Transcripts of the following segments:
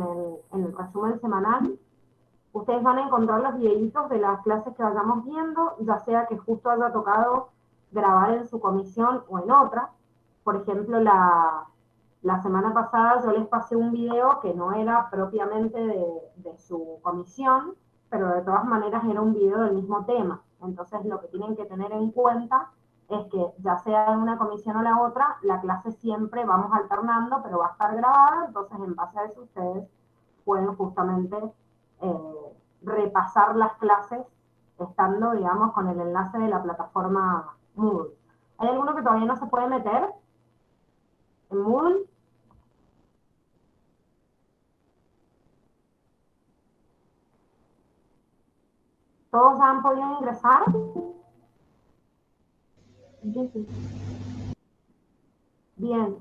el resumen semanal, ustedes van a encontrar los videitos de las clases que vayamos viendo, ya sea que justo haya tocado grabar en su comisión o en otra. Por ejemplo, la semana pasada yo les pasé un video que no era propiamente de su comisión, pero de todas maneras era un video del mismo tema. Entonces lo que tienen que tener en cuenta es que ya sea en una comisión o la otra, la clase siempre vamos alternando, pero va a estar grabada, entonces en base a eso ustedes pueden justamente repasar las clases estando, digamos, con el enlace de la plataforma Moodle. ¿Hay alguno que todavía no se puede meter en Moodle? ¿Todos ya han podido ingresar? Bien.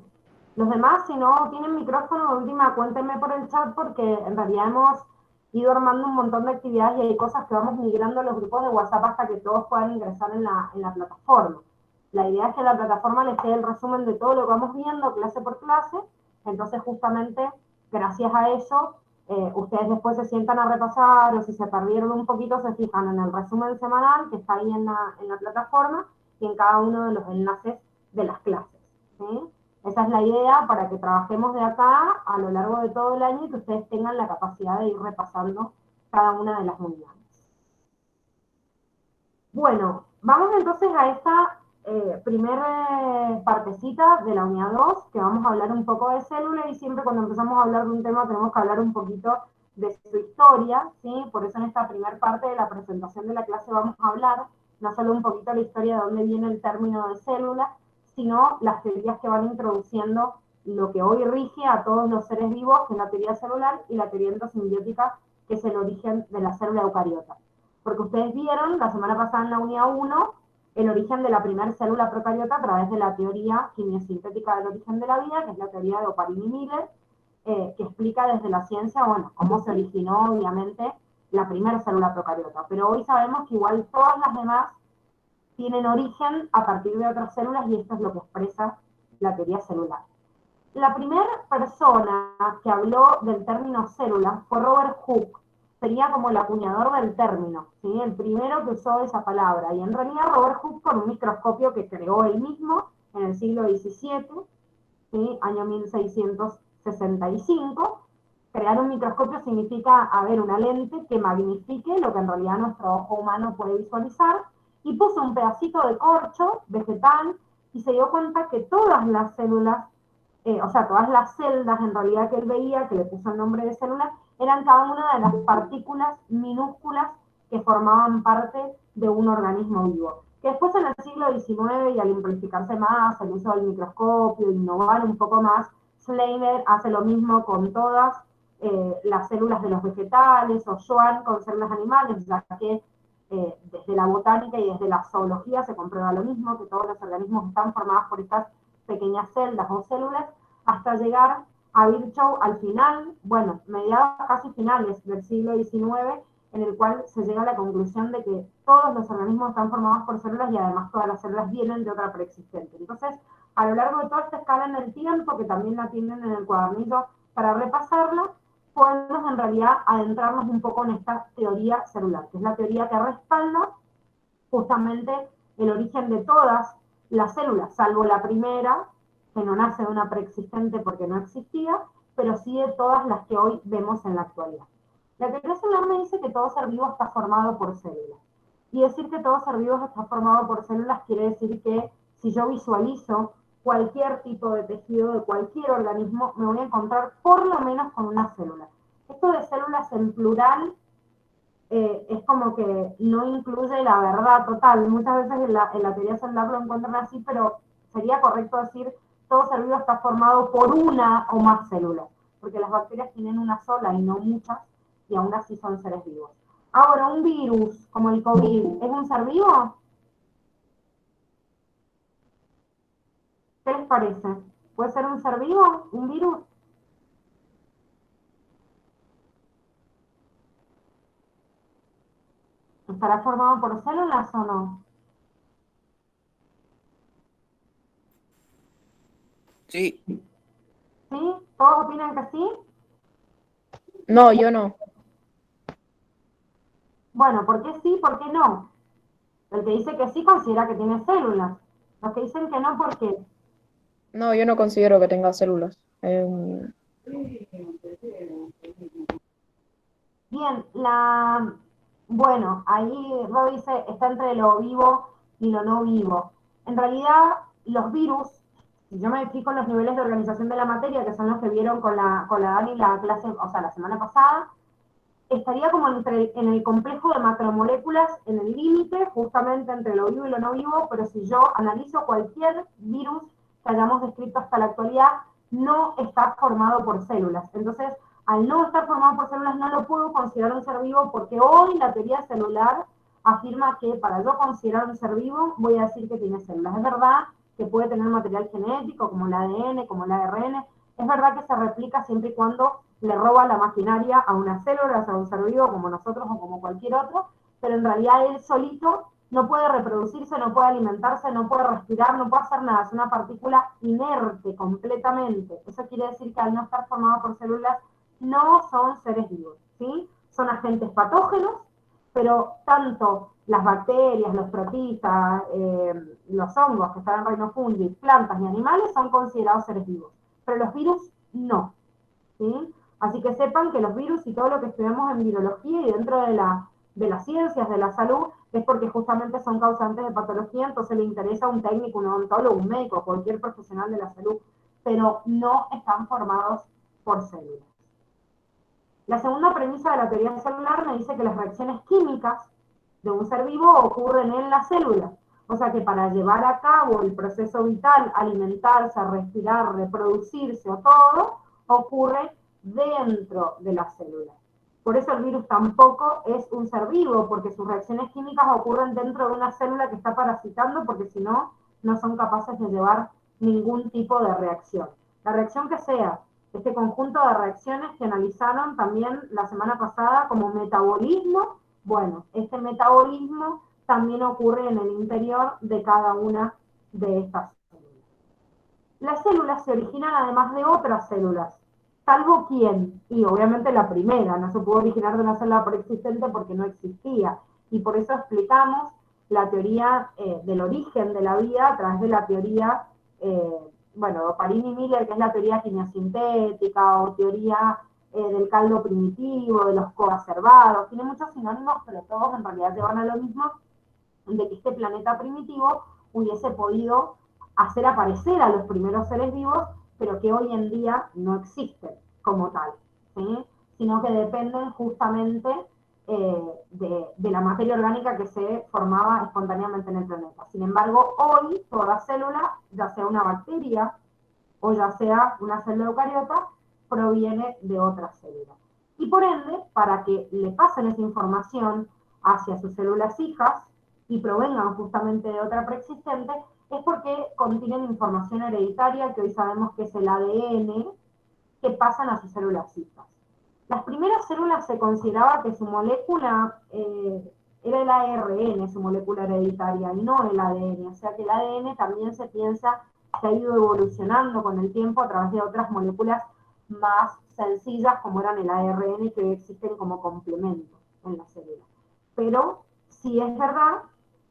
Los demás, si no tienen micrófono, de última, cuéntenme por el chat porque en realidad hemos ido armando un montón de actividades y hay cosas que vamos migrando a los grupos de WhatsApp hasta que todos puedan ingresar en la plataforma. La idea es que la plataforma les quede el resumen de todo lo que vamos viendo, clase por clase. Entonces, justamente, gracias a eso, ustedes después se sientan a repasar o si se perdieron un poquito, se fijan en el resumen semanal que está ahí en la plataforma y en cada uno de los enlaces de las clases. ¿Sí? Esa es la idea para que trabajemos de acá a lo largo de todo el año y que ustedes tengan la capacidad de ir repasando cada una de las unidades. Bueno, vamos entonces a esta primera partecita de la unidad 2, que vamos a hablar un poco de célula y siempre cuando empezamos a hablar de un tema tenemos que hablar un poquito de su historia, ¿sí? Por eso en esta primera parte de la presentación de la clase vamos a hablar no solo un poquito de la historia de dónde viene el término de célula, sino las teorías que van introduciendo lo que hoy rige a todos los seres vivos, que es la teoría celular y la teoría endosimbiótica, que es el origen de la célula eucariota. Porque ustedes vieron la semana pasada en la unidad 1 el origen de la primera célula procariota a través de la teoría quimiosintética del origen de la vida, que es la teoría de Oparin y Miller, que explica desde la ciencia, bueno, cómo se originó, obviamente, la primera célula procariota. Pero hoy sabemos que igual todas las demás tienen origen a partir de otras células y esto es lo que expresa la teoría celular. La primera persona que habló del término célula fue Robert Hooke, sería como el acuñador del término, ¿sí? El primero que usó esa palabra. Y en realidad Robert Hooke, con un microscopio que creó él mismo en el siglo XVII, ¿sí? Año 1665, crear un microscopio significa haber una lente que magnifique lo que en realidad nuestro ojo humano puede visualizar, y puso un pedacito de corcho vegetal y se dio cuenta que todas las células, o sea, todas las celdas en realidad que él veía, que le puso el nombre de células, eran cada una de las partículas minúsculas que formaban parte de un organismo vivo. Que después en el siglo XIX y al amplificarse más, el uso del microscopio, innovar un poco más, Schleiner hace lo mismo con todas las células de los vegetales, o Schwann con células animales, ya que desde la botánica y desde la zoología se comprueba lo mismo, que todos los organismos están formados por estas pequeñas celdas o células, hasta llegar a Virchow al final, bueno, mediados casi finales del siglo XIX, en el cual se llega a la conclusión de que todos los organismos están formados por células y además todas las células vienen de otra preexistente. Entonces, a lo largo de toda esta escala en el tiempo, que también la tienen en el cuadernillo para repasarla, podemos en realidad adentrarnos un poco en esta teoría celular, que es la teoría que respalda justamente el origen de todas las células, salvo la primera, que no nace de una preexistente porque no existía, pero sí de todas las que hoy vemos en la actualidad. La teoría celular me dice que todo ser vivo está formado por células. Y decir que todo ser vivo está formado por células quiere decir que si yo visualizo cualquier tipo de tejido de cualquier organismo, me voy a encontrar por lo menos con una célula. Esto de células en plural es como que no incluye la verdad total. Muchas veces en la teoría celular lo encuentran así, pero sería correcto decir todo ser vivo está formado por una o más células, porque las bacterias tienen una sola y no muchas, y aún así son seres vivos. Ahora, un virus como el COVID, ¿es un ser vivo? ¿Qué les parece? ¿Puede ser un ser vivo, un virus? ¿Estará formado por células o no? Sí, ¿Sí? ¿Todos opinan que sí? No, yo no. Bueno, ¿por qué sí, por qué no? El que dice que sí considera que tiene células. Los que dicen que no, ¿por qué? No, yo no considero que tenga células. Bien, bueno, ahí Rob dice, está entre lo vivo y lo no vivo. En realidad, los virus, si yo me fijo en los niveles de organización de la materia, que son los que vieron con la Dani la clase, o sea, la semana pasada, estaría como en el complejo de macromoléculas, en el límite, justamente entre lo vivo y lo no vivo, pero si yo analizo cualquier virus que hayamos descrito hasta la actualidad, no está formado por células. Entonces, al no estar formado por células, no lo puedo considerar un ser vivo porque hoy la teoría celular afirma que para yo considerar un ser vivo, voy a decir que tiene células. Es verdad que puede tener material genético, como el ADN, como el ARN. Es verdad que se replica siempre y cuando le roba la maquinaria a una célula, a un ser vivo como nosotros o como cualquier otro, pero en realidad él solito no puede reproducirse, no puede alimentarse, no puede respirar, no puede hacer nada, es una partícula inerte completamente. Eso quiere decir que al no estar formado por células, no son seres vivos, ¿sí? Son agentes patógenos, pero tanto las bacterias, los protistas, los hongos que están en reino fungi, plantas y animales son considerados seres vivos, pero los virus no. ¿Sí? Así que sepan que los virus y todo lo que estudiamos en virología y dentro de las ciencias de la salud es porque justamente son causantes de patología, entonces le interesa a un técnico, un odontólogo, un médico, cualquier profesional de la salud, pero no están formados por células. La segunda premisa de la teoría celular me dice que las reacciones químicas de un ser vivo ocurren en la célula. O sea que para llevar a cabo el proceso vital, alimentarse, respirar, reproducirse o todo, ocurre dentro de la célula. Por eso el virus tampoco es un ser vivo, porque sus reacciones químicas ocurren dentro de una célula que está parasitando, porque si no, no son capaces de llevar ningún tipo de reacción. La reacción que sea, este conjunto de reacciones que analizaron también la semana pasada como metabolismo, bueno, este metabolismo también ocurre en el interior de cada una de estas células. Las células se originan además de otras células, salvo quién, y obviamente la primera, no se pudo originar de una célula preexistente porque no existía, y por eso explicamos la teoría del origen de la vida a través de la teoría, bueno, Parini-Miller, que es la teoría quimiosintética, o teoría del caldo primitivo, de los coacervados, tiene muchos sinónimos, pero todos en realidad llevan a lo mismo, de que este planeta primitivo hubiese podido hacer aparecer a los primeros seres vivos, pero que hoy en día no existen como tal, ¿sí? Sino que dependen justamente de la materia orgánica que se formaba espontáneamente en el planeta. Sin embargo, hoy toda célula, ya sea una bacteria o ya sea una célula eucariota, proviene de otra célula. Y por ende, para que le pasen esa información hacia sus células hijas y provengan justamente de otra preexistente, es porque contienen información hereditaria, que hoy sabemos que es el ADN, que pasan a sus células hijas. Las primeras células se consideraba que su molécula era el ARN, su molécula hereditaria, y no el ADN. O sea que el ADN también se piensa que ha ido evolucionando con el tiempo a través de otras moléculas más sencillas, como eran el ARN, que hoy existen como complemento en la célula. Pero sí es verdad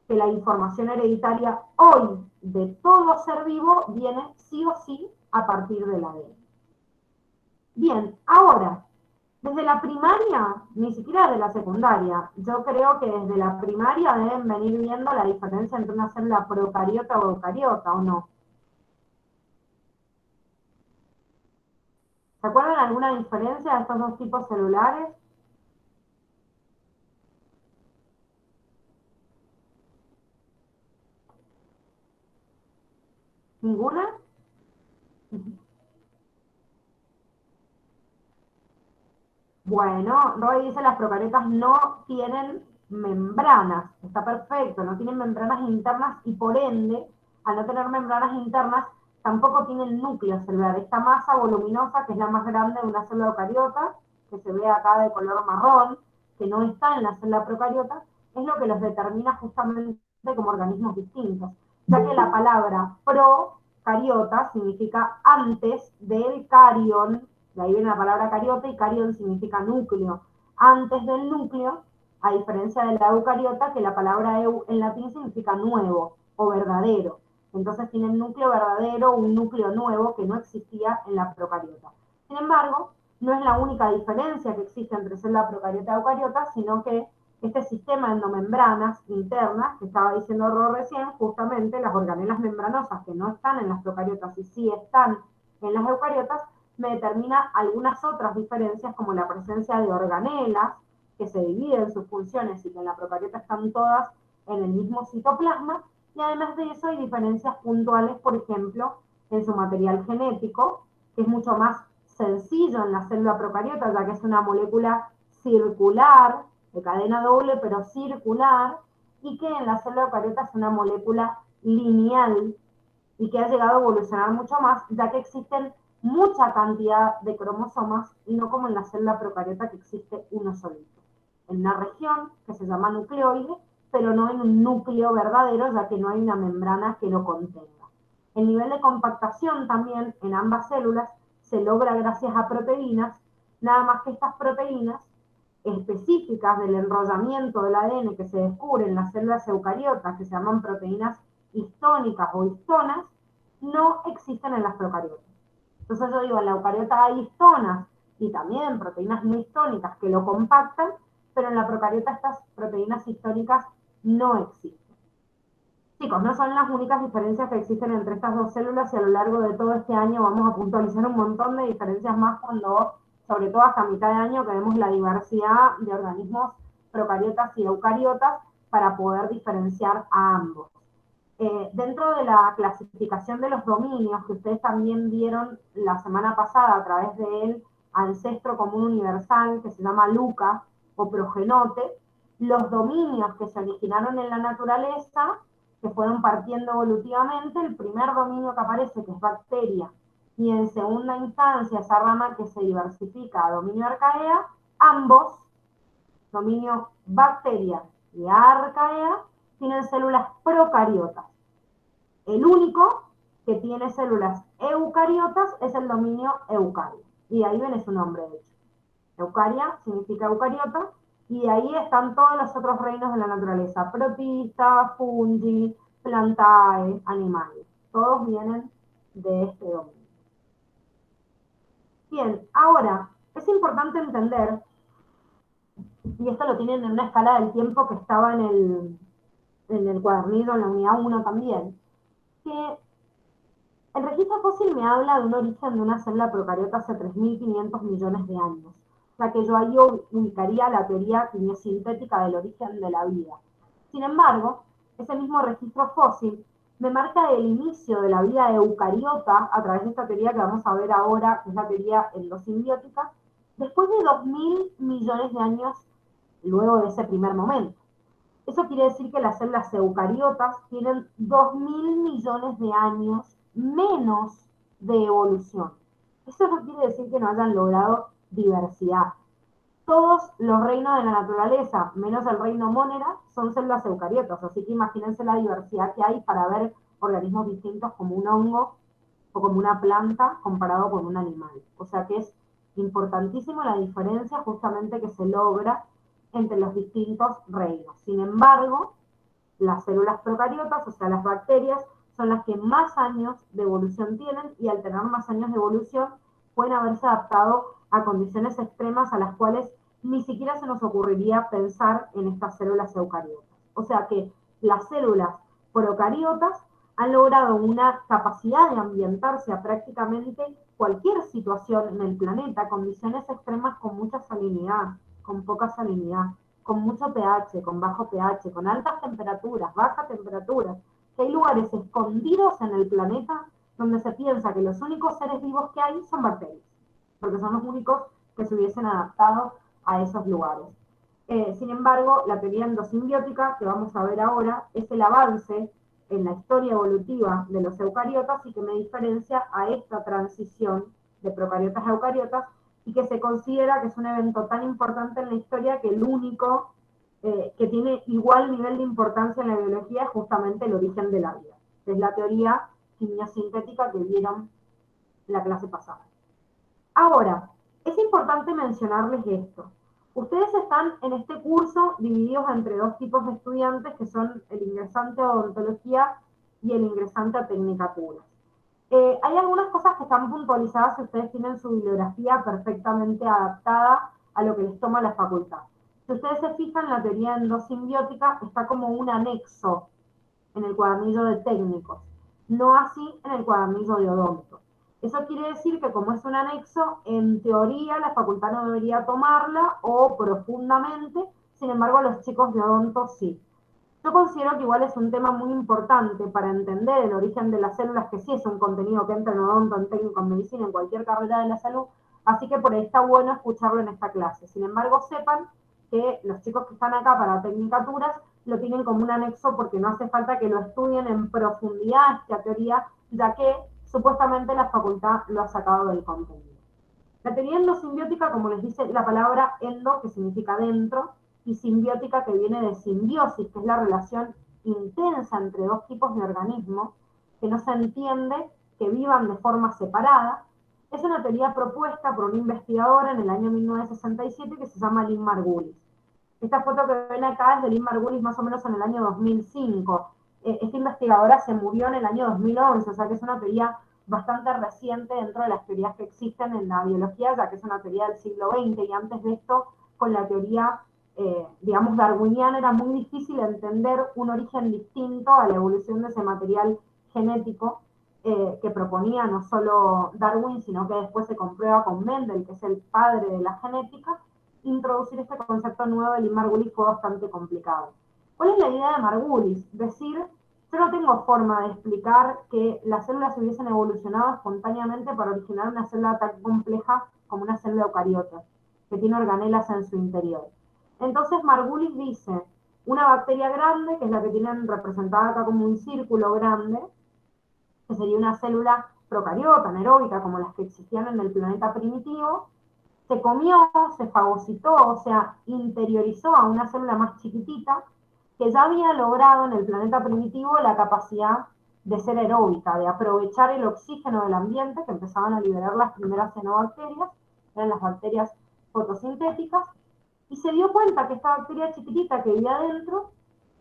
que la información hereditaria hoy de todo ser vivo viene sí o sí a partir del ADN. Bien, ahora, desde la primaria, ni siquiera de la secundaria, yo creo que desde la primaria deben venir viendo la diferencia entre una célula procariota o eucariota, ¿o no? ¿Se acuerdan alguna diferencia de estos dos tipos celulares? ¿Ninguna? Bueno, Roy dice las procariotas no tienen membranas, está perfecto, no tienen membranas internas y por ende, al no tener membranas internas, tampoco tienen núcleo celular. Esta masa voluminosa, que es la más grande de una célula eucariota, que se ve acá de color marrón, que no está en la célula procariota, es lo que los determina justamente como organismos distintos, ya que la palabra procariota significa antes del carión, De ahí viene la palabra cariota, y carión significa núcleo. Antes del núcleo, a diferencia de la eucariota, que la palabra eu en latín significa nuevo o verdadero. Entonces tienen núcleo verdadero, un núcleo nuevo que no existía en la procariota. Sin embargo, no es la única diferencia que existe entre célula procariota y eucariota, sino que este sistema de endomembranas internas, que estaba diciendo Ro recién, justamente las organelas membranosas que no están en las procariotas y sí están en las eucariotas, me determina algunas otras diferencias, como la presencia de organelas, que se dividen sus funciones y que en la procariota están todas en el mismo citoplasma, y además de eso hay diferencias puntuales, por ejemplo, en su material genético, que es mucho más sencillo en la célula procariota, ya que es una molécula circular, de cadena doble, pero circular, y que en la célula eucariota es una molécula lineal, y que ha llegado a evolucionar mucho más, ya que existen mucha cantidad de cromosomas, y no como en la célula procariota que existe uno solito. En una región que se llama nucleoide, pero no en un núcleo verdadero, ya que no hay una membrana que lo contenga. El nivel de compactación también en ambas células se logra gracias a proteínas, nada más que estas proteínas específicas del enrollamiento del ADN que se descubre en las células eucariotas, que se llaman proteínas histónicas o histonas, no existen en las procariotas. Entonces yo digo, en la eucariota hay histonas y también proteínas no histónicas que lo compactan, pero en la procariota estas proteínas histónicas no existen. Chicos, no son las únicas diferencias que existen entre estas dos células, y a lo largo de todo este año vamos a puntualizar un montón de diferencias más cuando, sobre todo hasta mitad de año, que vemos la diversidad de organismos procariotas y eucariotas para poder diferenciar a ambos. Dentro de la clasificación de los dominios, que ustedes también vieron la semana pasada a través del ancestro común universal, que se llama LUCA o progenote, los dominios que se originaron en la naturaleza, que fueron partiendo evolutivamente, el primer dominio que aparece, que es bacteria, y en segunda instancia esa rama que se diversifica a dominio arcaea, ambos, dominio bacteria y arcaea, tienen células procariotas. El único que tiene células eucariotas es el dominio eucaria, y ahí viene su nombre, de hecho. Eucaria significa eucariota, y ahí están todos los otros reinos de la naturaleza: protista, fungi, plantae, animales. Todos vienen de este dominio. Bien, ahora, es importante entender, y esto lo tienen en una escala del tiempo que estaba en el cuadernillo, en la unidad 1 también, que el registro fósil me habla de un origen de una célula procariota hace 3.500 millones de años. O sea que yo ahí ubicaría la teoría quimiosintética del origen de la vida. Sin embargo, ese mismo registro fósil me marca el inicio de la vida eucariota a través de esta teoría que vamos a ver ahora, que es la teoría endosimbiótica, después de 2.000 millones de años luego de ese primer momento. Eso quiere decir que las células eucariotas tienen 2.000 millones de años menos de evolución. Eso no quiere decir que no hayan logrado diversidad. Todos los reinos de la naturaleza, menos el reino Monera, son células eucariotas, así que imagínense la diversidad que hay para ver organismos distintos como un hongo o como una planta comparado con un animal. O sea que es importantísimo la diferencia justamente que se logra entre los distintos reinos. Sin embargo, las células procariotas, o sea, las bacterias, son las que más años de evolución tienen, y al tener más años de evolución pueden haberse adaptado a condiciones extremas a las cuales ni siquiera se nos ocurriría pensar en estas células eucariotas. O sea que las células procariotas han logrado una capacidad de ambientarse a prácticamente cualquier situación en el planeta, condiciones extremas con mucha salinidad, con poca salinidad, con mucho pH, con bajo pH, con altas temperaturas, bajas temperaturas, que hay lugares escondidos en el planeta donde se piensa que los únicos seres vivos que hay son bacterias, porque son los únicos que se hubiesen adaptado a esos lugares. Sin embargo, la teoría endosimbiótica, que vamos a ver ahora, es el avance en la historia evolutiva de los eucariotas, y que me diferencia a esta transición de procariotas a eucariotas, y que se considera que es un evento tan importante en la historia que el único que tiene igual nivel de importancia en la biología es justamente el origen de la vida. Es la teoría quimiosintética que vieron la clase pasada. Ahora, es importante mencionarles esto. Ustedes están en este curso divididos entre dos tipos de estudiantes, que son el ingresante a odontología y el ingresante a tecnicaturas. Hay algunas cosas que están puntualizadas si ustedes tienen su bibliografía perfectamente adaptada a lo que les toma la facultad. Si ustedes se fijan, la teoría endosimbiótica está como un anexo en el cuadernillo de técnicos, no así en el cuadernillo de odonto. Eso quiere decir que como es un anexo, en teoría la facultad no debería tomarla o profundamente, sin embargo los chicos de odonto sí. Yo considero que igual es un tema muy importante para entender el origen de las células, que sí es un contenido que entra en odonto, en técnico, en medicina, en cualquier carrera de la salud, así que por ahí está bueno escucharlo en esta clase. Sin embargo, sepan que los chicos que están acá para tecnicaturas lo tienen como un anexo porque no hace falta que lo estudien en profundidad esta teoría, ya que supuestamente la facultad lo ha sacado del contenido. La teoría endosimbiótica, como les dice la palabra endo, que significa dentro, y simbiótica, que viene de simbiosis, que es la relación intensa entre dos tipos de organismos, que no se entiende que vivan de forma separada. Es una teoría propuesta por un investigador en el año 1967 que se llama Lynn Margulis. Esta foto que ven acá es de Lynn Margulis más o menos en el año 2005. Esta investigadora se murió en el año 2011, o sea que es una teoría bastante reciente dentro de las teorías que existen en la biología, ya que es una teoría del siglo XX, y antes de esto, con la teoría, digamos, darwiniana, era muy difícil entender un origen distinto a la evolución de ese material genético que proponía no solo Darwin, sino que después se comprueba con Mendel, que es el padre de la genética. Introducir este concepto nuevo de Lynn Margulis fue bastante complicado. ¿Cuál es la idea de Margulis? Decir, yo no tengo forma de explicar que las células hubiesen evolucionado espontáneamente para originar una célula tan compleja como una célula eucariota, que tiene organelas en su interior. Entonces Margulis dice, una bacteria grande, que es la que tienen representada acá como un círculo grande, que sería una célula procariota, anaeróbica, como las que existían en el planeta primitivo, se comió, se fagocitó, o sea, interiorizó a una célula más chiquitita que ya había logrado en el planeta primitivo la capacidad de ser aeróbica, de aprovechar el oxígeno del ambiente que empezaban a liberar las primeras cianobacterias, eran las bacterias fotosintéticas, y se dio cuenta que esta bacteria chiquitita que vivía adentro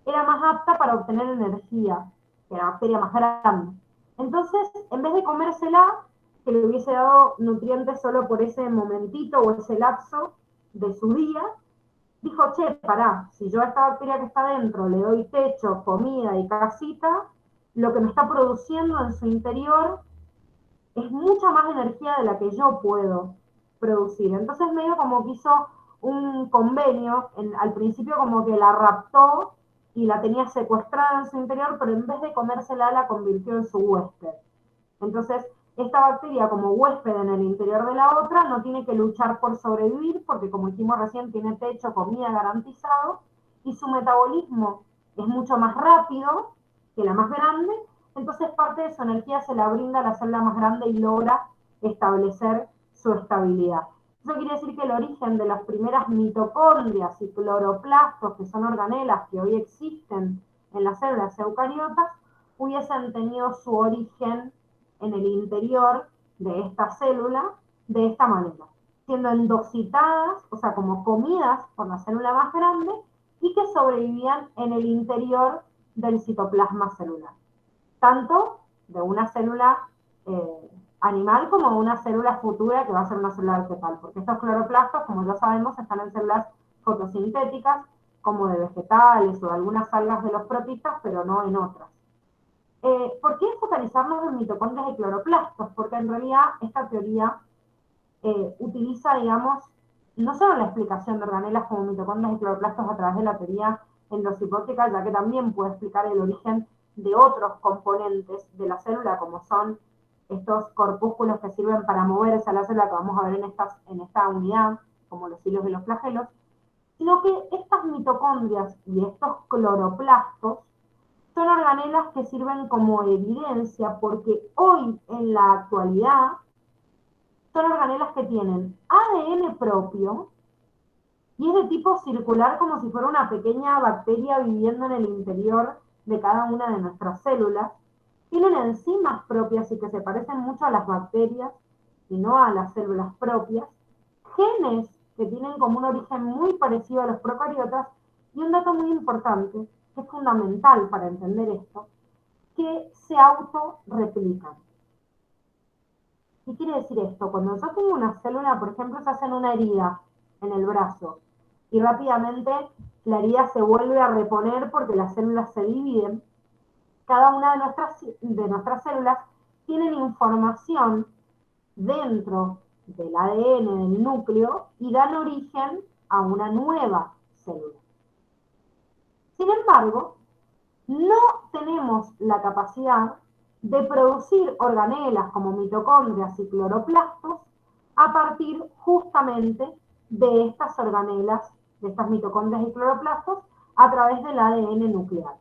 era más apta para obtener energía que la bacteria más grande. Entonces, en vez de comérsela, que le hubiese dado nutrientes solo por ese momentito o ese lapso de su día, dijo, che, pará, si yo a esta bacteria que está dentro le doy techo, comida y casita, lo que me está produciendo en su interior es mucha más energía de la que yo puedo producir. Entonces medio como que hizo un convenio, al principio como que la raptó y la tenía secuestrada en su interior, pero en vez de comérsela la convirtió en su huésped. Entonces, esta bacteria como huésped en el interior de la otra no tiene que luchar por sobrevivir porque, como dijimos recién, tiene techo, comida garantizado, y su metabolismo es mucho más rápido que la más grande, entonces parte de su energía se la brinda a la célula más grande y logra establecer su estabilidad. Eso quiere decir que el origen de las primeras mitocondrias y cloroplastos, que son organelas que hoy existen en las células eucariotas, hubiesen tenido su origen en el interior de esta célula de esta manera, siendo endocitadas, o sea, como comidas por la célula más grande, y que sobrevivían en el interior del citoplasma celular, tanto de una célula animal como de una célula futura que va a ser una célula vegetal, porque estos cloroplastos, como ya sabemos, están en células fotosintéticas, como de vegetales o de algunas algas de los protistas, pero no en otras. ¿Por qué focalizarnos en mitocondrias y cloroplastos? Porque en realidad esta teoría utiliza, digamos, no solo la explicación de organelas como mitocondrias y cloroplastos a través de la teoría endocipótica, ya que también puede explicar el origen de otros componentes de la célula, como son estos corpúsculos que sirven para moverse a la célula, que vamos a ver en esta unidad, como los hilos de los flagelos, sino que estas mitocondrias y estos cloroplastos son organelas que sirven como evidencia porque hoy en la actualidad son organelas que tienen ADN propio y es de tipo circular, como si fuera una pequeña bacteria viviendo en el interior de cada una de nuestras células. Tienen enzimas propias y que se parecen mucho a las bacterias y no a las células propias, genes que tienen como un origen muy parecido a los procariotas, y un dato muy importante, que es fundamental para entender esto, que se autorreplican. ¿Qué quiere decir esto? Cuando yo tengo una célula, por ejemplo, se hace una herida en el brazo y rápidamente la herida se vuelve a reponer porque las células se dividen, cada una de nuestras células tienen información dentro del ADN del núcleo y dan origen a una nueva célula. Sin embargo, no tenemos la capacidad de producir organelas como mitocondrias y cloroplastos a partir justamente de estas organelas, de estas mitocondrias y cloroplastos, a través del ADN nuclear.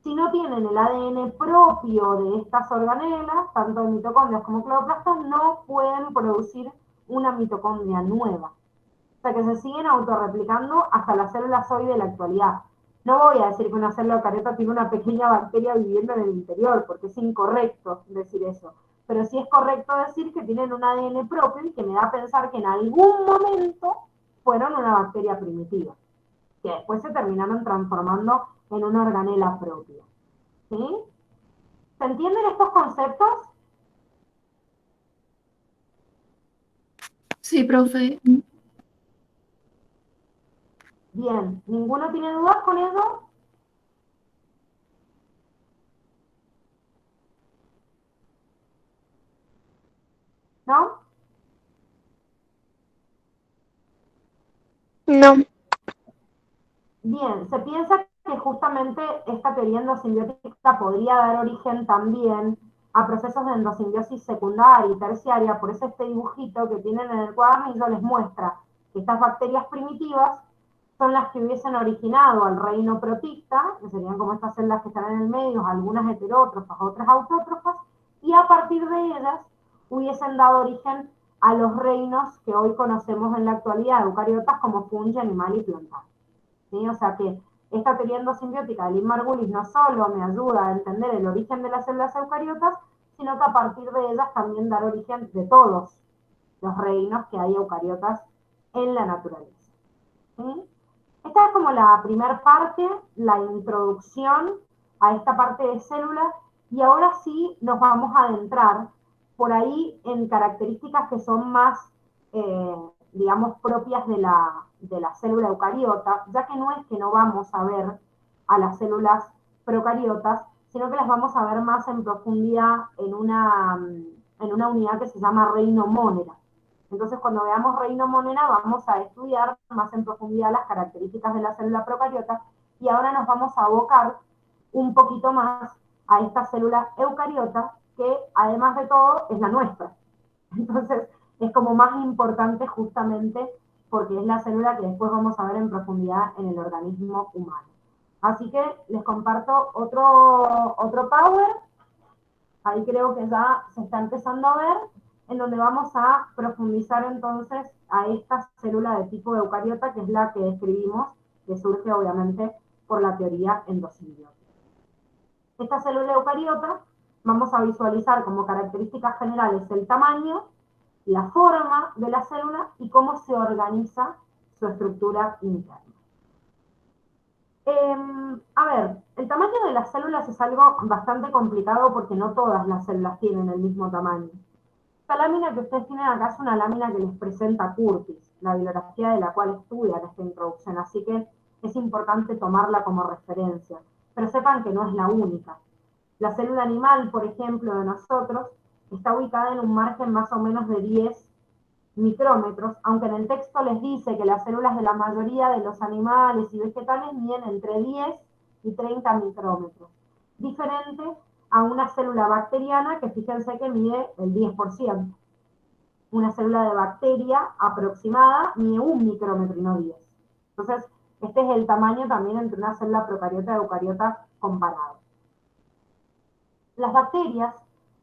Si no tienen el ADN propio de estas organelas, tanto de mitocondrias como cloroplastos, no pueden producir una mitocondria nueva. O sea que se siguen autorreplicando hasta las células hoy de la actualidad. No voy a decir que una célula eucariota tiene una pequeña bacteria viviendo en el interior, porque es incorrecto decir eso. Pero sí es correcto decir que tienen un ADN propio y que me da a pensar que en algún momento fueron una bacteria primitiva, que después se terminaron transformando en una organela propia. ¿Sí? ¿Se entienden estos conceptos? Sí, profe. Bien, ¿ninguno tiene dudas con eso? ¿No? No, Bien, se piensa que justamente esta teoría endosimbiotica podría dar origen también a procesos de endosimbiosis secundaria y terciaria, por eso este dibujito que tienen en el cuadernillo les muestra que estas bacterias primitivas son las que hubiesen originado al reino protista, que serían como estas células que están en el medio, algunas heterótrofas, otras autótrofas, y a partir de ellas hubiesen dado origen a los reinos que hoy conocemos en la actualidad, eucariotas como fungi, animal y plantar. ¿Sí? O sea que esta teoría endosimbiótica de Lynn Margulis no solo me ayuda a entender el origen de las células eucariotas, sino que a partir de ellas también dar origen de todos los reinos que hay eucariotas en la naturaleza. ¿Sí? Esta es como la primera parte, la introducción a esta parte de célula, y ahora sí nos vamos a adentrar por ahí en características que son más, digamos, propias de la célula eucariota, ya que no es que no vamos a ver a las células procariotas, sino que las vamos a ver más en profundidad en una unidad que se llama reino Monera. Entonces, cuando veamos reino Monera, vamos a estudiar más en profundidad las características de la célula procariota, y ahora nos vamos a abocar un poquito más a esta célula eucariota, que además de todo es la nuestra. Entonces, es como más importante justamente porque es la célula que después vamos a ver en profundidad en el organismo humano. Así que les comparto otro power. Ahí creo que ya se está empezando a ver, en donde vamos a profundizar entonces a esta célula de tipo eucariota, que es la que describimos, que surge obviamente por la teoría endosimbiótica. Esta célula eucariota vamos a visualizar como características generales el tamaño, la forma de la célula y cómo se organiza su estructura interna. A ver, el tamaño de las células es algo bastante complicado porque no todas las células tienen el mismo tamaño. Esta lámina que ustedes tienen acá es una lámina que les presenta Curtis, la bibliografía de la cual estudian esta introducción, así que es importante tomarla como referencia. Pero sepan que no es la única. La célula animal, por ejemplo, de nosotros, está ubicada en un margen más o menos de 10 micrómetros, aunque en el texto les dice que las células de la mayoría de los animales y vegetales miden entre 10 y 30 micrómetros, diferente a una célula bacteriana que fíjense que mide el 10%. Una célula de bacteria aproximada mide 1 micrómetro y no 10. Entonces, este es el tamaño también entre una célula procariota y eucariota comparado. Las bacterias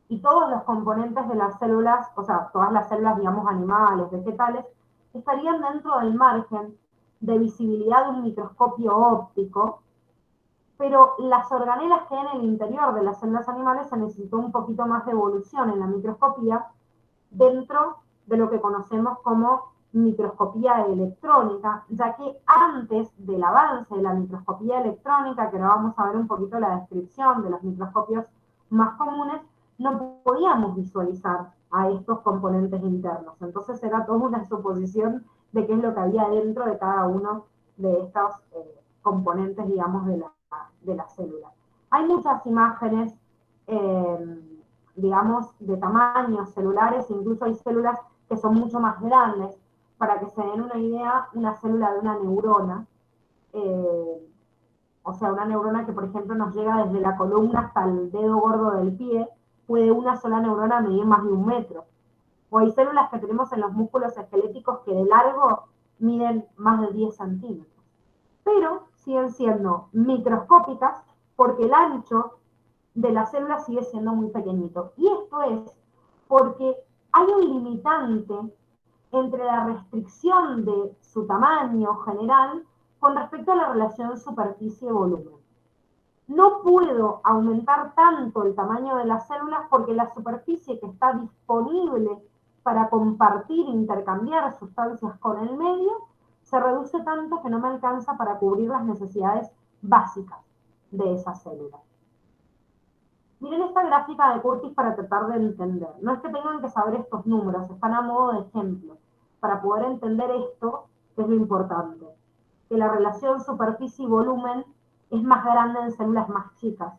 y todos los componentes de las células, o sea, todas las células, digamos, animales, vegetales, estarían dentro del margen de visibilidad de un microscopio óptico, pero las organelas que hay en el interior de las células animales se necesitó un poquito más de evolución en la microscopía dentro de lo que conocemos como microscopía electrónica, ya que antes del avance de la microscopía electrónica, que ahora vamos a ver un poquito la descripción de los microscopios más comunes, no podíamos visualizar a estos componentes internos. Entonces era toda una suposición de qué es lo que había dentro de cada uno de estos componentes, digamos, de la célula. Hay muchas imágenes, digamos, de tamaños celulares, incluso hay células que son mucho más grandes. Para que se den una idea, una célula de una neurona, o sea, una neurona que, por ejemplo, nos llega desde la columna hasta el dedo gordo del pie, puede una sola neurona medir más de 1 metro. O hay células que tenemos en los músculos esqueléticos que de largo miden más de 10 centímetros. Pero siguen siendo microscópicas porque el ancho de la célula sigue siendo muy pequeñito. Y esto es porque hay un limitante entre la restricción de su tamaño general con respecto a la relación superficie-volumen. No puedo aumentar tanto el tamaño de las células porque la superficie que está disponible para compartir e intercambiar sustancias con el medio se reduce tanto que no me alcanza para cubrir las necesidades básicas de esas células. Miren esta gráfica de Curtis para tratar de entender. No es que tengan que saber estos números, están a modo de ejemplo, para poder entender esto, que es lo importante. Que la relación superficie y volumen es más grande en células más chicas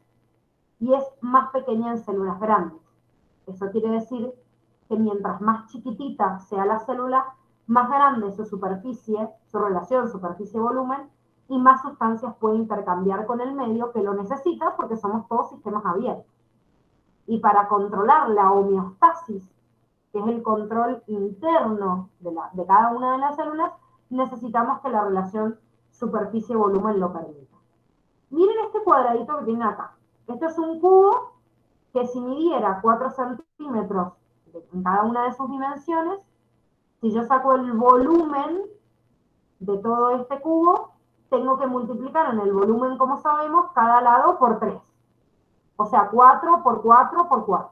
y es más pequeña en células grandes. Eso quiere decir que mientras más chiquitita sea la célula, más grande su superficie, su relación superficie-volumen, y más sustancias puede intercambiar con el medio que lo necesita porque somos todos sistemas abiertos. Y para controlar la homeostasis, que es el control interno de cada una de las células, necesitamos que la relación superficie-volumen lo permita. Miren este cuadradito que tiene acá. Este es un cubo que si midiera 4 centímetros en cada una de sus dimensiones, si yo saco el volumen de todo este cubo, tengo que multiplicar en el volumen, como sabemos, cada lado por 3. O sea, 4 por 4 por 4.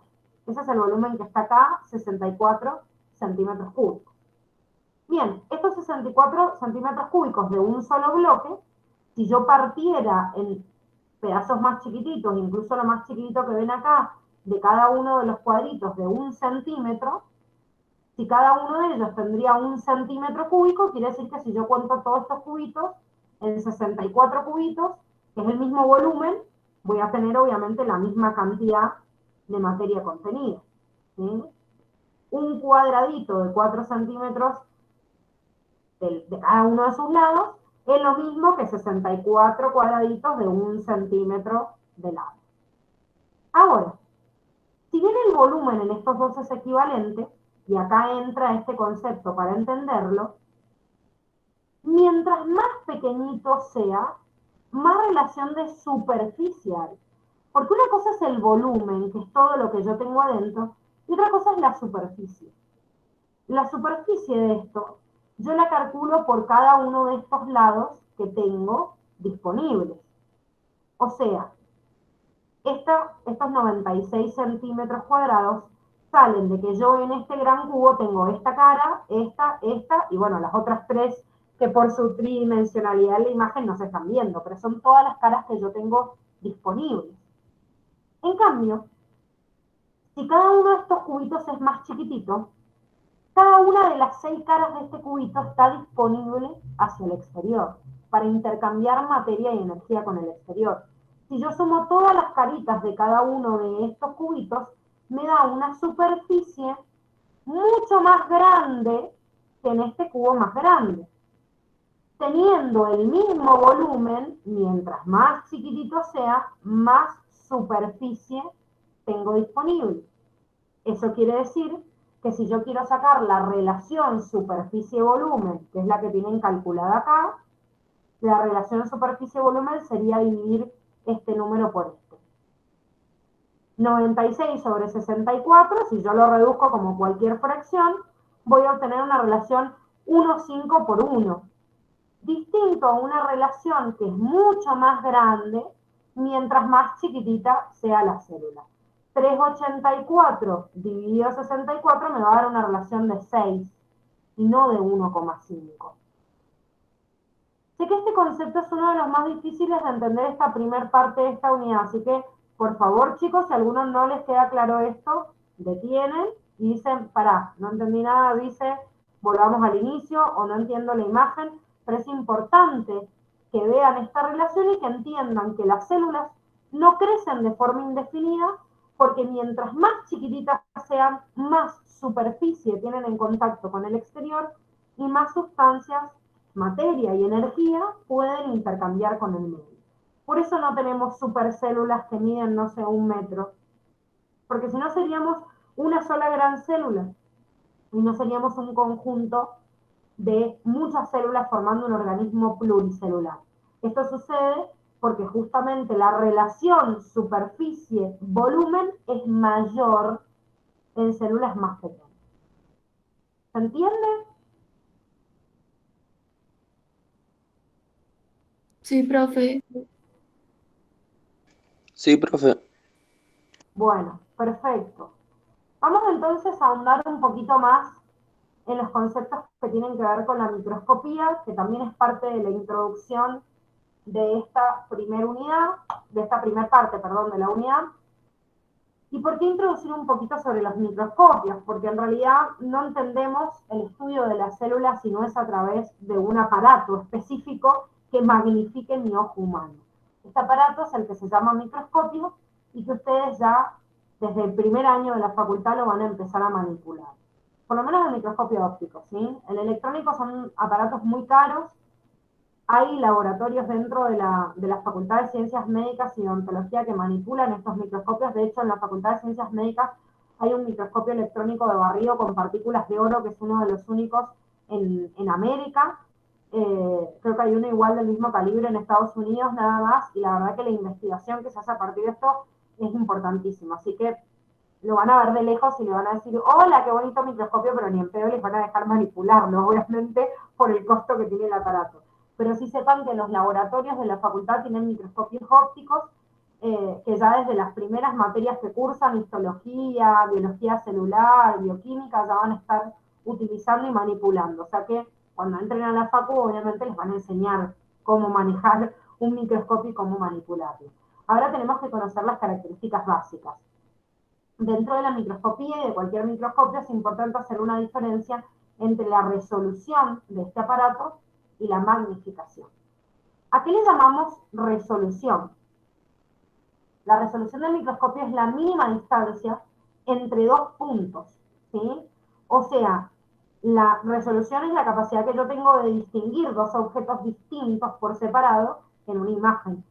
Ese es el volumen que está acá, 64 centímetros cúbicos. Bien, estos 64 centímetros cúbicos de un solo bloque, si yo partiera en pedazos más chiquititos, incluso lo más chiquitito que ven acá, de cada uno de los cuadritos de 1 centímetro, si cada uno de ellos tendría 1 centímetro cúbico, quiere decir que si yo cuento todos estos cubitos en 64 cubitos, que es el mismo volumen, voy a tener obviamente la misma cantidad de materia contenida. ¿Sí? Un cuadradito de 4 centímetros de cada uno de sus lados es lo mismo que 64 cuadraditos de 1 centímetro de lado. Ahora, si bien el volumen en estos dos es equivalente, y acá entra este concepto para entenderlo, mientras más pequeñito sea, más relación de superficie hay. Porque una cosa es el volumen, que es todo lo que yo tengo adentro, y otra cosa es la superficie. La superficie de esto, yo la calculo por cada uno de estos lados que tengo disponibles. O sea, estos 96 centímetros cuadrados salen de que yo en este gran cubo tengo esta cara, esta, y bueno, las otras tres que por su tridimensionalidad en la imagen no se están viendo, pero son todas las caras que yo tengo disponibles. En cambio, si cada uno de estos cubitos es más chiquitito, cada una de las 6 caras de este cubito está disponible hacia el exterior, para intercambiar materia y energía con el exterior. Si yo sumo todas las caritas de cada uno de estos cubitos, me da una superficie mucho más grande que en este cubo más grande. Teniendo el mismo volumen, mientras más chiquitito sea, más superficie tengo disponible. Eso quiere decir que si yo quiero sacar la relación superficie-volumen, que es la que tienen calculada acá, la relación superficie-volumen sería dividir este número por este. 96 sobre 64, si yo lo reduzco como cualquier fracción, voy a obtener una relación 1,5 por 1. Distinto a una relación que es mucho más grande mientras más chiquitita sea la célula. 384 dividido 64 me va a dar una relación de 6 y no de 1,5. Sé que este concepto es uno de los más difíciles de entender esta primer parte de esta unidad, así que por favor chicos, si a alguno no les queda claro esto, detienen y dicen, pará, no entendí nada, dice, volvamos al inicio o no entiendo la imagen, pero es importante que vean esta relación y que entiendan que las células no crecen de forma indefinida porque mientras más chiquititas sean, más superficie tienen en contacto con el exterior y más sustancias, materia y energía pueden intercambiar con el medio. Por eso no tenemos supercélulas que miden, no sé, 1 metro, porque si no seríamos una sola gran célula y no seríamos un conjunto de muchas células formando un organismo pluricelular. Esto sucede porque justamente la relación superficie-volumen es mayor en células más pequeñas. ¿Se entiende? Sí, profe. Sí, profe. Bueno, perfecto. Vamos entonces a ahondar un poquito más en los conceptos que tienen que ver con la microscopía, que también es parte de la introducción de esta primera unidad, de esta primera parte, perdón, de la unidad. ¿Y por qué introducir un poquito sobre los microscopios? Porque en realidad no entendemos el estudio de las células si no es a través de un aparato específico que magnifique mi ojo humano. Este aparato es el que se llama microscopio y que ustedes ya desde el primer año de la facultad lo van a empezar a manipular. Por lo menos el microscopio óptico, ¿sí? El electrónico son aparatos muy caros. Hay laboratorios dentro de la Facultad de Ciencias Médicas y Odontología que manipulan estos microscopios. De hecho, en la Facultad de Ciencias Médicas hay un microscopio electrónico de barrido con partículas de oro, que es uno de los únicos en América. Creo que hay uno igual del mismo calibre en Estados Unidos, nada más. Y la verdad que la investigación que se hace a partir de esto es importantísima. Así que lo van a ver de lejos y le van a decir, hola, qué bonito microscopio, pero ni en pedo les van a dejar manipularlo, obviamente, por el costo que tiene el aparato. Pero sí sepan que los laboratorios de la facultad tienen microscopios ópticos, que ya desde las primeras materias que cursan, histología, biología celular, bioquímica, ya van a estar utilizando y manipulando. O sea que cuando entren a la facu, obviamente les van a enseñar cómo manejar un microscopio y cómo manipularlo. Ahora tenemos que conocer las características básicas. Dentro de la microscopía y de cualquier microscopio es importante hacer una diferencia entre la resolución de este aparato y la magnificación. ¿A qué le llamamos resolución? La resolución del microscopio es la mínima distancia entre dos puntos, ¿sí? O sea, la resolución es la capacidad que yo tengo de distinguir dos objetos distintos por separado en una imagen.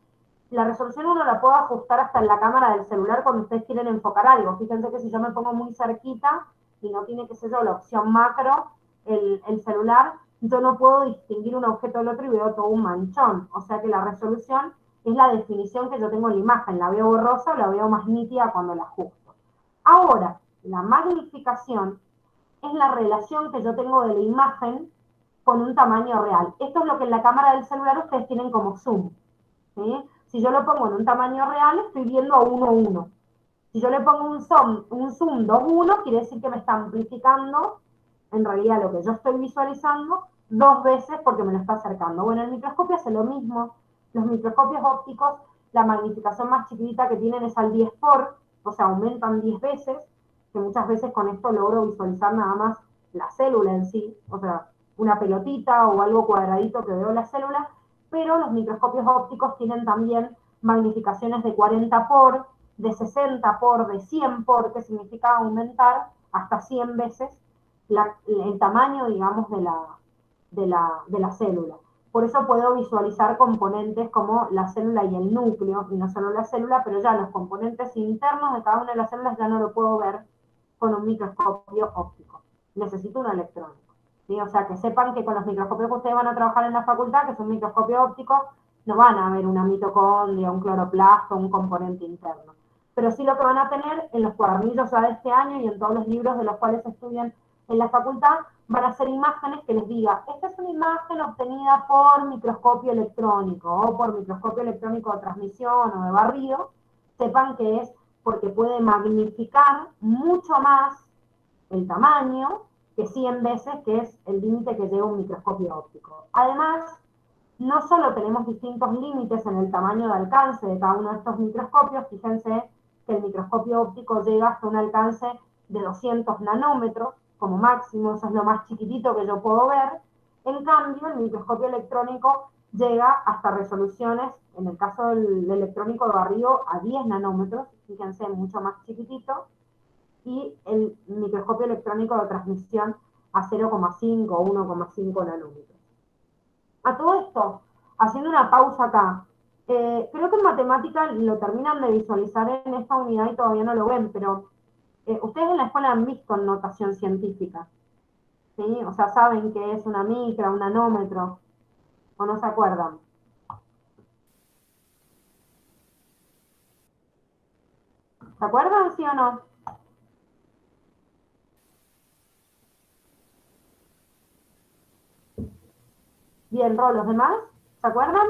La resolución uno la puedo ajustar hasta en la cámara del celular cuando ustedes quieren enfocar algo. Fíjense que si yo me pongo muy cerquita y no tiene que ser yo la opción macro, el celular, yo no puedo distinguir un objeto del otro y veo todo un manchón. O sea que la resolución es la definición que yo tengo en la imagen. La veo borrosa o la veo más nítida cuando la ajusto. Ahora, la magnificación es la relación que yo tengo de la imagen con un tamaño real. Esto es lo que en la cámara del celular ustedes tienen como zoom, ¿sí? Si yo lo pongo en un tamaño real, estoy viendo a 1:1. Si yo le pongo un zoom 2:1, quiere decir que me está amplificando, en realidad, lo que yo estoy visualizando 2 veces porque me lo está acercando. Bueno, el microscopio hace lo mismo. Los microscopios ópticos, la magnificación más chiquitita que tienen es al 10 por, o sea, aumentan 10 veces, que muchas veces con esto logro visualizar nada más la célula en sí, o sea, una pelotita o algo cuadradito que veo la célula, pero los microscopios ópticos tienen también magnificaciones de 40 por, de 60 por, de 100 por, que significa aumentar hasta 100 veces el tamaño, digamos, de la célula. Por eso puedo visualizar componentes como la célula y el núcleo, y no solo la célula, pero ya los componentes internos de cada una de las células ya no lo puedo ver con un microscopio óptico. Necesito un electrónico. ¿Sí? O sea, que sepan que con los microscopios que ustedes van a trabajar en la facultad, que es un microscopio óptico, no van a ver una mitocondria, un cloroplasto, un componente interno. Pero sí lo que van a tener en los cuadernillos ya de este año y en todos los libros de los cuales estudian en la facultad, van a ser imágenes que les diga, esta es una imagen obtenida por microscopio electrónico o por microscopio electrónico de transmisión o de barrido, sepan que es porque puede magnificar mucho más el tamaño que 100 veces, que es el límite que lleva un microscopio óptico. Además, no solo tenemos distintos límites en el tamaño de alcance de cada uno de estos microscopios, fíjense que el microscopio óptico llega hasta un alcance de 200 nanómetros como máximo, eso es lo más chiquitito que yo puedo ver. En cambio, el microscopio electrónico llega hasta resoluciones, en el caso del electrónico de barrido, a 10 nanómetros, fíjense, mucho más chiquitito, y el microscopio electrónico de transmisión a 0,5 o 1,5 nanómetros. A todo esto, haciendo una pausa acá, creo que en matemática lo terminan de visualizar en esta unidad y todavía no lo ven, pero ustedes en la escuela han visto notación científica, ¿sí? O sea, saben qué es una micra, un nanómetro, o no se acuerdan. ¿Se acuerdan, sí o no? Bien, Ro, ¿los demás? ¿Se acuerdan?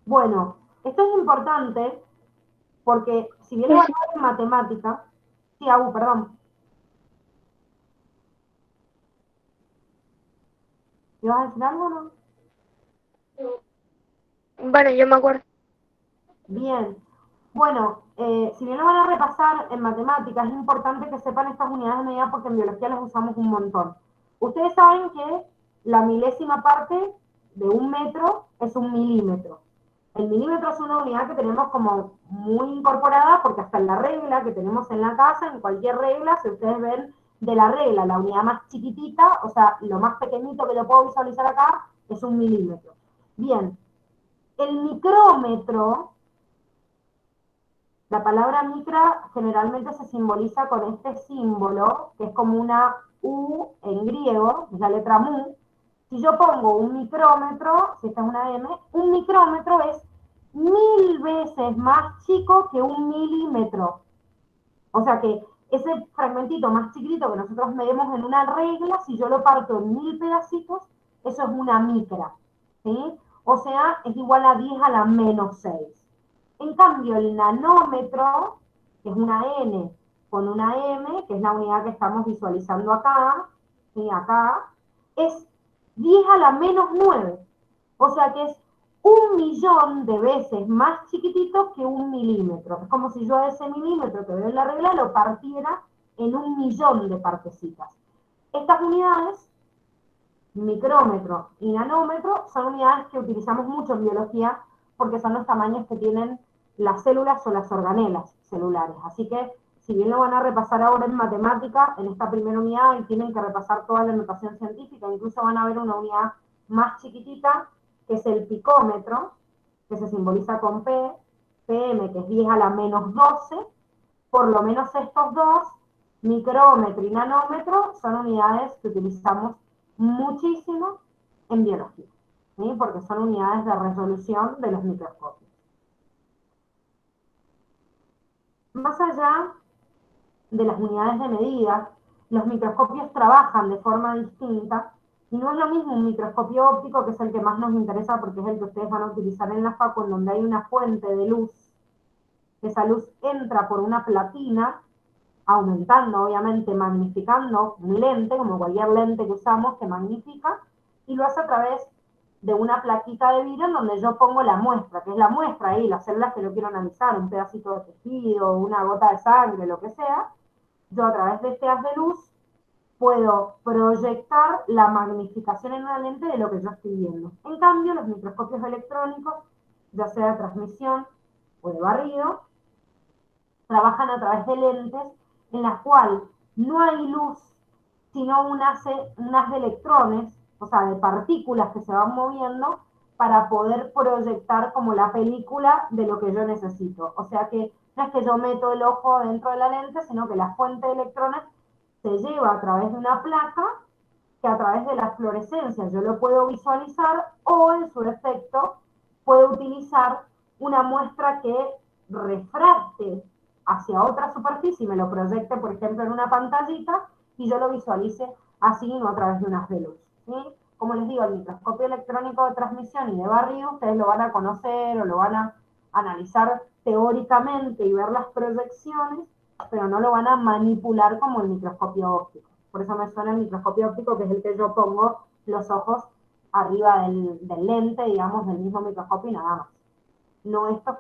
Bueno, esto es importante porque si bien lo van a ver en matemática, sí, perdón, ¿ibas a decir algo o no? Bueno, yo me acuerdo. Bien, bueno, si bien lo van a repasar en matemáticas, es importante que sepan estas unidades de medida porque en biología las usamos un montón. Ustedes saben que la milésima parte de un metro es un milímetro. El milímetro es una unidad que tenemos como muy incorporada porque hasta en la regla que tenemos en la casa, en cualquier regla, si ustedes ven de la regla, la unidad más chiquitita, o sea, lo más pequeñito que lo puedo visualizar acá, es un milímetro. Bien, el micrómetro, la palabra micra generalmente se simboliza con este símbolo, que es como una U en griego, es la letra mu. Si yo pongo un micrómetro, si esta es una M, un micrómetro es 1000 veces más chico que un milímetro. O sea que ese fragmentito más chiquitito que nosotros medimos en una regla, si yo lo parto en 1000 pedacitos, eso es una micra, ¿sí? O sea, es igual a 10 a la menos 6. En cambio, el nanómetro, que es una N con una M, que es la unidad que estamos visualizando acá, ¿sí? Acá, es 10 a la menos 9. O sea que es 1.000.000 de veces más chiquitito que un milímetro. Es como si yo a ese milímetro que veo en la regla lo partiera en 1.000.000 de partecitas. Estas unidades, micrómetro y nanómetro, son unidades que utilizamos mucho en biología porque son los tamaños que tienen las células o las organelas celulares. Así que, si bien lo van a repasar ahora en matemática, en esta primera unidad, y tienen que repasar toda la notación científica, incluso van a ver una unidad más chiquitita, que es el picómetro, que se simboliza con P, PM, que es 10 a la menos 12, por lo menos estos dos, micrómetro y nanómetro, son unidades que utilizamos muchísimo en biología, ¿sí? Porque son unidades de resolución de los microscopios. Más allá de las unidades de medida, los microscopios trabajan de forma distinta y no es lo mismo un microscopio óptico, que es el que más nos interesa porque es el que ustedes van a utilizar en la facu, en donde hay una fuente de luz. Esa luz entra por una platina, aumentando, obviamente, magnificando un lente, como cualquier lente que usamos que magnifica, y lo hace a través de una plaquita de vidrio en donde yo pongo la muestra, que es la muestra ahí, las células que yo quiero analizar, un pedacito de tejido, una gota de sangre, lo que sea. Yo a través de este haz de luz puedo proyectar la magnificación en una lente de lo que yo estoy viendo. En cambio, los microscopios electrónicos, ya sea de transmisión o de barrido, trabajan a través de lentes en las cuales no hay luz, sino unas de electrones, o sea, de partículas que se van moviendo para poder proyectar como la película de lo que yo necesito. O sea que no es que yo meto el ojo dentro de la lente, sino que la fuente de electrones se lleva a través de una placa que a través de la fluorescencia yo lo puedo visualizar, o en su defecto puedo utilizar una muestra que refracte hacia otra superficie y me lo proyecte, por ejemplo, en una pantallita y yo lo visualice así, no a través de unas de luz, ¿sí? Como les digo, el microscopio electrónico de transmisión y de barrido, ustedes lo van a conocer o lo van a analizar teóricamente y ver las proyecciones, pero no lo van a manipular como el microscopio óptico. Por eso me suena el microscopio óptico, que es el que yo pongo los ojos arriba del lente, digamos, del mismo microscopio y nada más. No estos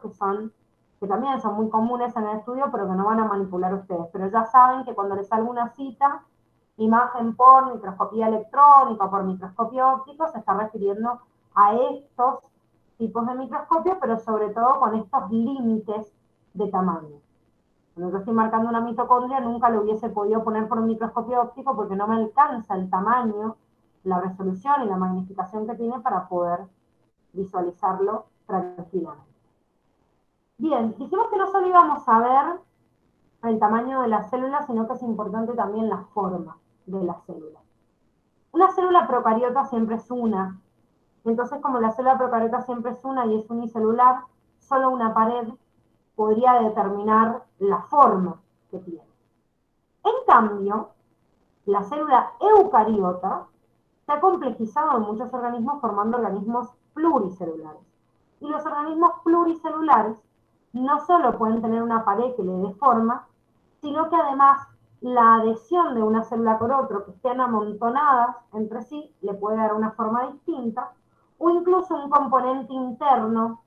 que también son muy comunes en el estudio, pero que no van a manipular ustedes. Pero ya saben que cuando les salga una cita, imagen por microscopía electrónica o por microscopio óptico, se está refiriendo a estos tipos de microscopio, pero sobre todo con estos límites de tamaño. Cuando yo estoy marcando una mitocondria, nunca lo hubiese podido poner por un microscopio óptico porque no me alcanza el tamaño, la resolución y la magnificación que tiene para poder visualizarlo tranquilamente. Bien, dijimos que no solo íbamos a ver el tamaño de las células, sino que es importante también la forma de la célula. Una célula procariota siempre es una. Entonces, como la célula procariota siempre es una y es unicelular, solo una pared podría determinar la forma que tiene. En cambio, la célula eucariota se ha complejizado en muchos organismos formando organismos pluricelulares. Y los organismos pluricelulares no solo pueden tener una pared que le dé forma, sino que además la adhesión de una célula con otra, que estén amontonadas entre sí, le puede dar una forma distinta, o incluso un componente interno.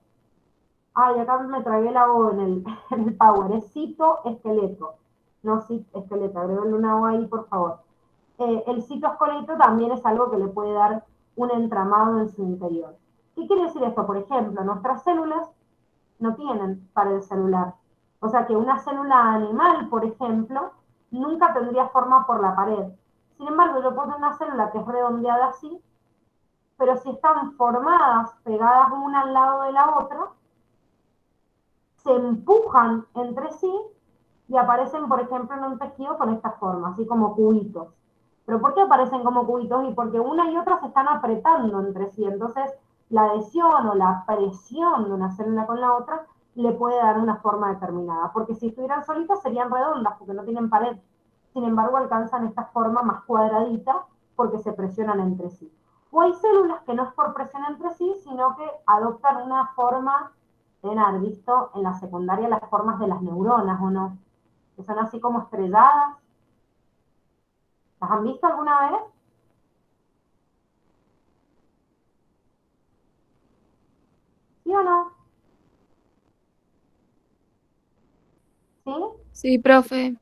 Ay, acá me tragué la O en el Power, es citoesqueleto, no esqueleto, agreguenle una O ahí, por favor. El citoesqueleto también es algo que le puede dar un entramado en su interior. ¿Qué quiere decir esto? Por ejemplo, nuestras células no tienen pared celular. O sea que una célula animal, por ejemplo, nunca tendría forma por la pared. Sin embargo, yo puedo tener una célula que es redondeada así, pero si están formadas, pegadas una al lado de la otra, se empujan entre sí y aparecen, por ejemplo, en un tejido con esta forma, así como cubitos. ¿Pero por qué aparecen como cubitos? Y porque una y otra se están apretando entre sí. Entonces, la adhesión o la presión de una célula con la otra le puede dar una forma determinada. Porque si estuvieran solitas serían redondas, porque no tienen pared. Sin embargo, alcanzan esta forma más cuadradita porque se presionan entre sí. O hay células que no es por presión entre sí, sino que adoptan una forma, deben haber visto en la secundaria las formas de las neuronas, ¿o no? Que son así como estrelladas. ¿Las han visto alguna vez? ¿Sí o no? ¿Sí? Sí, profe.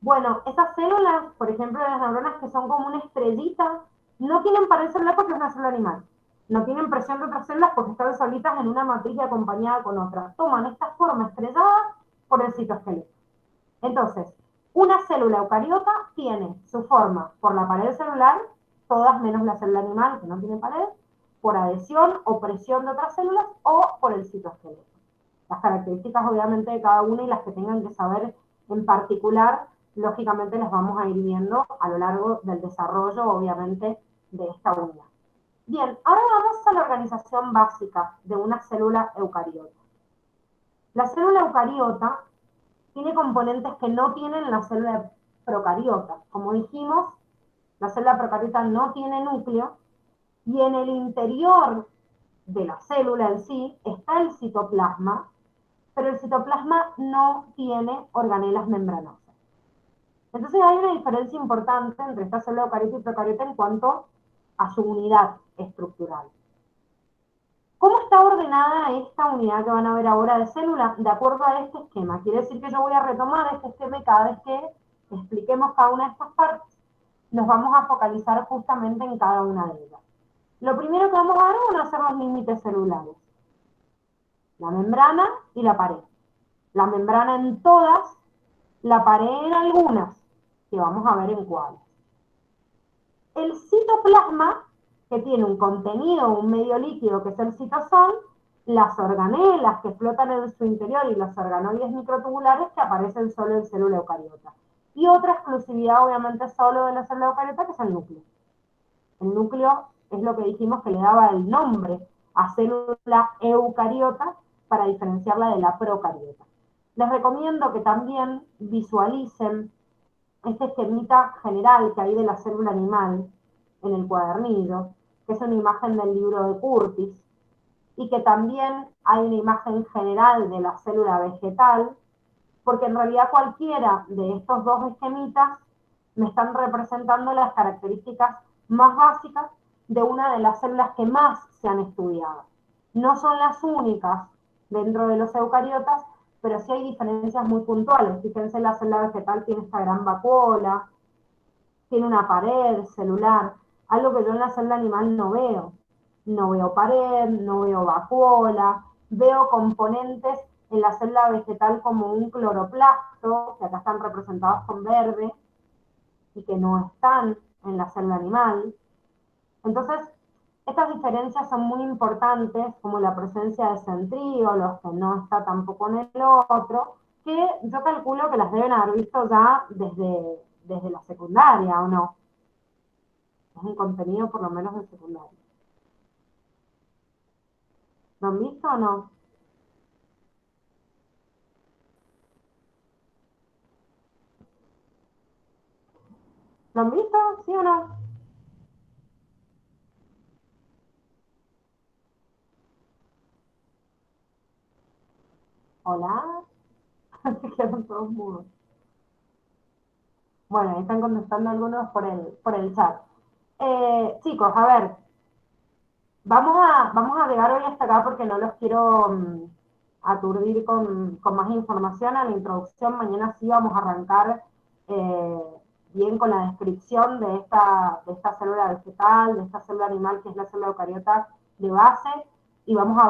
Bueno, esas células, por ejemplo, las neuronas que son como una estrellita, no tienen pared celular porque es una célula animal. No tienen presión de otras células porque están solitas en una matriz y acompañada con otras. Toman esta forma estrellada por el citoesqueleto. Entonces, una célula eucariota tiene su forma por la pared celular, todas menos la célula animal que no tiene pared, por adhesión o presión de otras células o por el citoesqueleto. Las características obviamente de cada una y las que tengan que saber en particular, lógicamente las vamos a ir viendo a lo largo del desarrollo, obviamente, de esta unidad. Bien, ahora vamos a la organización básica de una célula eucariota. La célula eucariota tiene componentes que no tienen la célula procariota. Como dijimos, la célula procariota no tiene núcleo y en el interior de la célula en sí está el citoplasma, pero el citoplasma no tiene organelas membranosas. Entonces hay una diferencia importante entre esta célula eucariota y procariota en cuanto a su unidad estructural. ¿Cómo está ordenada esta unidad que van a ver ahora de célula? De acuerdo a este esquema. Quiere decir que yo voy a retomar este esquema y cada vez que expliquemos cada una de estas partes, nos vamos a focalizar justamente en cada una de ellas. Lo primero que vamos a ver van a ser los límites celulares. La membrana y la pared. La membrana en todas, la pared en algunas, que vamos a ver en cuáles. El citoplasma, que tiene un contenido, un medio líquido que es el citosol, las organelas que flotan en su interior y los organoides microtubulares que aparecen solo en célula eucariota. Y otra exclusividad, obviamente, solo de la célula eucariota, que es el núcleo. El núcleo es lo que dijimos que le daba el nombre a célula eucariota para diferenciarla de la procariota. Les recomiendo que también visualicen este esquemita general que hay de la célula animal en el cuadernillo, que es una imagen del libro de Curtis, y que también hay una imagen general de la célula vegetal, porque en realidad cualquiera de estos dos esquemitas me están representando las características más básicas de una de las células que más se han estudiado. No son las únicas dentro de los eucariotas, pero sí hay diferencias muy puntuales. Fíjense, la célula vegetal tiene esta gran vacuola, tiene una pared celular, algo que yo en la célula animal no veo. No veo pared, no veo vacuola, veo componentes en la célula vegetal como un cloroplasto, que acá están representados con verde, y que no están en la célula animal. Entonces, estas diferencias son muy importantes, como la presencia de centríolos, que no está tampoco en el otro, que yo calculo que las deben haber visto ya desde la secundaria, ¿o no? Es un contenido por lo menos de secundaria. ¿Lo han visto o no? ¿Lo han visto? ¿Sí o no? ¿Hola? Se quedaron todos mudos. Bueno, ahí están contestando algunos por el chat. Chicos, a ver, vamos a llegar hoy hasta acá porque no los quiero aturdir con más información a la introducción. Mañana sí vamos a arrancar eh, bien con la descripción de esta célula vegetal, de esta célula animal que es la célula eucariota de base, y vamos a